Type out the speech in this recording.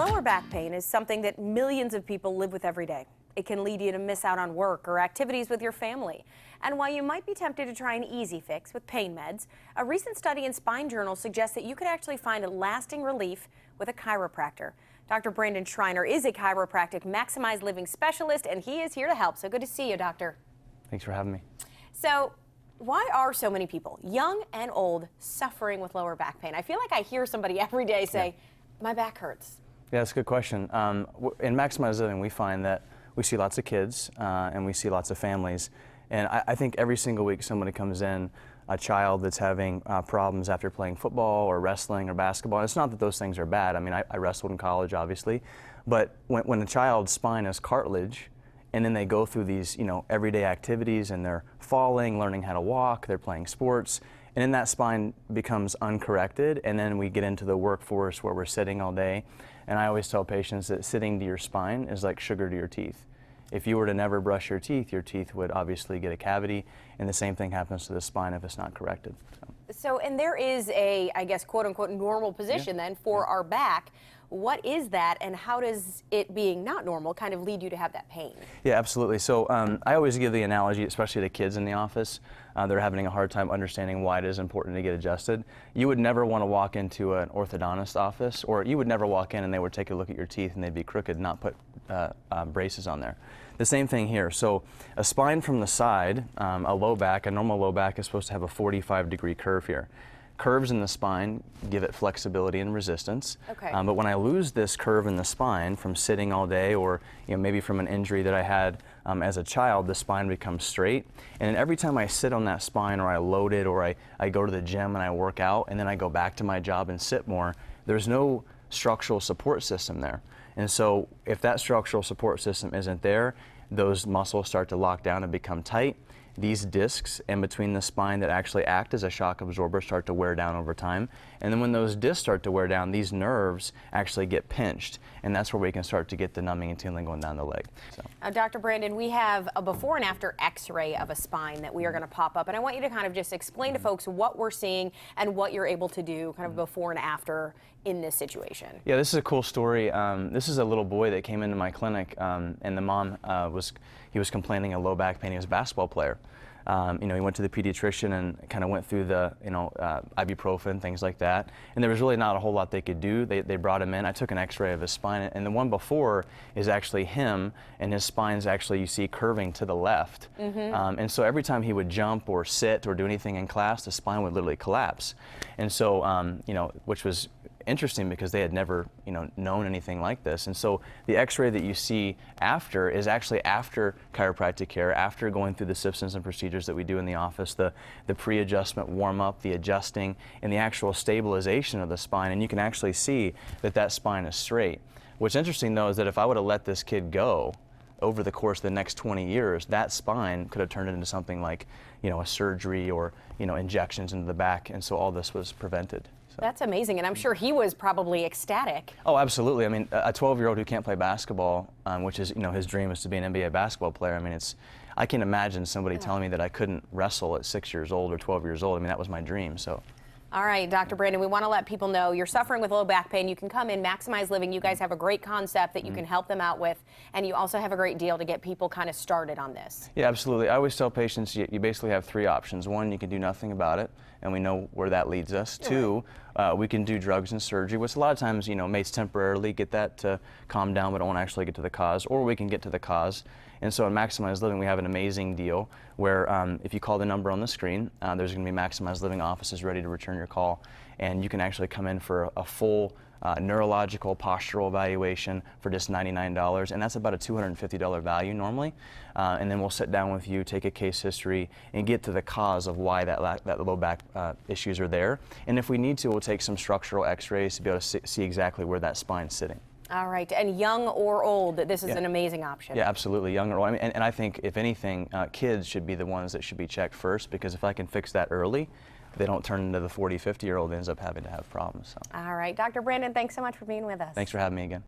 Lower back pain is something that millions of people live with every day. It can lead you to miss out on work or activities with your family. And while you might be tempted to try an easy fix with pain meds, a recent study in Spine Journal suggests that you could actually find a lasting relief with a chiropractor. Dr. Brandon Schreiner is a chiropractic Maximize Living specialist, and he is here to help. So good to see you, doctor. Thanks for having me. So why are so many people, young and old, suffering with lower back pain? I feel like I hear somebody every day say, my back hurts. Yeah, that's a good question. In Maximize Living, we find that we see lots of kids and we see lots of families. And I think every single week somebody comes in, a child that's having problems after playing football or wrestling or basketball. And it's not that those things are bad. I mean, I wrestled in college, obviously. But when a child's spine is cartilage, and then they go through these, everyday activities, and they're falling, learning how to walk, they're playing sports, and then that spine becomes uncorrected, and then we get into the workforce where we're sitting all day. And I always tell patients that sitting to your spine is like sugar to your teeth. If you were to never brush your teeth would obviously get a cavity, and the same thing happens to the spine if it's not corrected. So, and there is a, I guess, quote unquote, normal position then for our back. What is that, and how does it being not normal kind of lead you to have that pain? Yeah, absolutely. So I always give the analogy, especially to kids in the office. They're having a hard time understanding why it is important to get adjusted. You would never want to walk into an orthodontist office, or you would never walk in and they would take a look at your teeth and they'd be crooked and not put braces on there. The same thing here. So a spine from the side, a normal low back is supposed to have a 45-degree curve here. Curves in the spine give it flexibility and resistance. Okay. But when I lose this curve in the spine from sitting all day, or maybe from an injury that I had as a child, the spine becomes straight. And every time I sit on that spine, or I load it, or I go to the gym and I work out, and then I go back to my job and sit more, there's no structural support system there. And so if that structural support system isn't there, those muscles start to lock down and become tight. These discs in between the spine that actually act as a shock absorber start to wear down over time. And then when those discs start to wear down, these nerves actually get pinched. And that's where we can start to get the numbing and tingling going down the leg. So. Dr. Brandon, we have a before and after x-ray of a spine that we are going to pop up. And I want you to kind of just explain to folks what we're seeing and what you're able to do kind of before and after in this situation. Yeah, this is a cool story. This is a little boy that came into my clinic, and the mom he was complaining of low back pain. He was a basketball player. He went to the pediatrician and kind of went through the, ibuprofen, things like that. And there was really not a whole lot they could do. They brought him in. I took an x-ray of his spine, and the one before is actually him, and his spine's actually, you see, curving to the left. And so every time he would jump or sit or do anything in class, the spine would literally collapse. And so, which was interesting because they had never, known anything like this. And so the x-ray that you see after is actually after chiropractic care, after going through the systems and procedures that we do in the office, the pre-adjustment warm-up, the adjusting, and the actual stabilization of the spine. And you can actually see that that spine is straight. What's interesting, though, is that if I would have let this kid go over the course of the next 20 years, that spine could have turned into something like, a surgery or, injections into the back. And so all this was prevented. So. That's amazing, and I'm sure he was probably ecstatic. Oh, absolutely. I mean, a 12-year-old who can't play basketball, which is, his dream is to be an NBA basketball player. I mean, I can imagine somebody telling me that I couldn't wrestle at 6 years old or 12 years old. I mean, that was my dream, so. All right, Dr. Brandon, we want to let people know you're suffering with low back pain. You can come in, Maximize Living. You guys have a great concept that you can help them out with, and you also have a great deal to get people kind of started on this. Yeah, absolutely. I always tell patients you basically have three options. One, you can do nothing about it, and we know where that leads us. Two, we can do drugs and surgery, which a lot of times, may temporarily get that to calm down, but it won't actually get to the cause. Or we can get to the cause. And so in Maximize Living, we have an amazing deal where if you call the number on the screen, there's going to be Maximize Living offices ready to return your call. And you can actually come in for a full neurological postural evaluation for just $99. And that's about a $250 value normally. And then we'll sit down with you, take a case history, and get to the cause of why that low back issues are there. And if we need to, we'll take some structural x-rays to be able to see exactly where that spine's sitting. All right, and young or old, this is an amazing option. Yeah, absolutely, young or old. I mean, and I think, if anything, kids should be the ones that should be checked first, because if I can fix that early, they don't turn into the 40, 50-year-old that ends up having to have problems. So. All right, Dr. Brandon, thanks so much for being with us. Thanks for having me again.